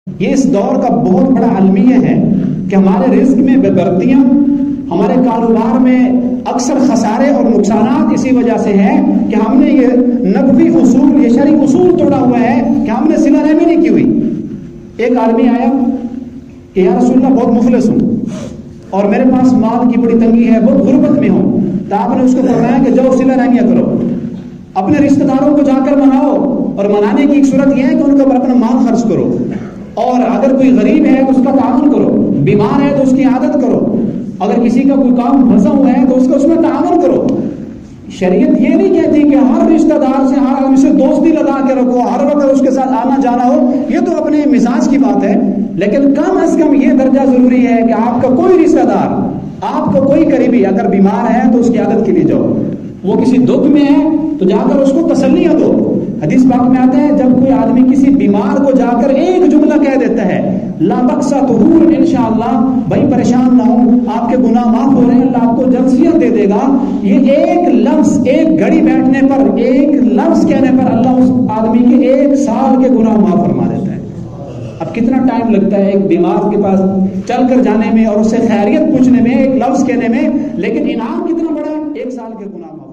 یہ اس دور کا بہت بڑا المیہ ہے کہ ہمارے رزق میں بےبرتیاں، ہمارے کاروبار میں اکثر خسارے اور نقصانات اسی وجہ سے ہیں کہ ہم نے یہ نبوی اصول، یہ شرعی اصول توڑا ہوا ہے کہ ہم نے صلہ رحمی نہیں کی ہوئی۔ ایک آدمی آیا کہ یا رسول اللہ بہت مفلس ہوں اور میرے پاس مال کی بڑی تنگی ہے، بہت غربت میں ہوں، تو آپ نے اس کو فرمایا کہ جاؤ صلہ رحمیہ کرو، اپنے رشتہ داروں کو جا کر مناؤ، اور منانے کی ایک صورت یہ ہے کہ ان کے اوپر اپنا مال خرچ کرو، اور اگر کوئی غریب ہے تو اس کا تعاون کرو، بیمار ہے تو اس کی عادت کرو، اگر کسی کا کوئی کام پھنسا ہوا ہے تو اس میں تعاون کرو۔ شریعت یہ نہیں کہتی کہ ہر رشتہ دار سے، ہر آدمی سے دوستی لگا کے رکھو، ہر وقت اس کے ساتھ آنا جانا ہو، یہ تو اپنے مزاج کی بات ہے، لیکن کم از کم یہ درجہ ضروری ہے کہ آپ کا کوئی رشتہ دار، آپ کا کوئی قریبی اگر بیمار ہے تو اس کی عادت کے لیے جاؤ، وہ کسی دکھ میں ہے تو جا کر اس کو تسلیاں دو۔ حدیث پاک میں آتا ہے جب کوئی آدمی کسی بیمار کو جا کر ایک جملہ کہہ دیتا ہے لا بخشا طہور انشاءاللہ، بھائی پریشان نہ ہو، آپ کے گناہ معاف ہو رہے ہیں، اللہ آپ کو جنسیت دے دے گا، یہ ایک لفظ، ایک گھڑی بیٹھنے پر، ایک لفظ کہنے پر اللہ اس آدمی کے 1 سال کے گناہ معاف فرما دیتا ہے۔ اب کتنا ٹائم لگتا ہے ایک بیمار کے پاس چل کر جانے میں اور اس سے خیریت پوچھنے میں، ایک لفظ کہنے میں، لیکن انعام کتنا بڑا ہے، 1 سال کے گناہ معاف۔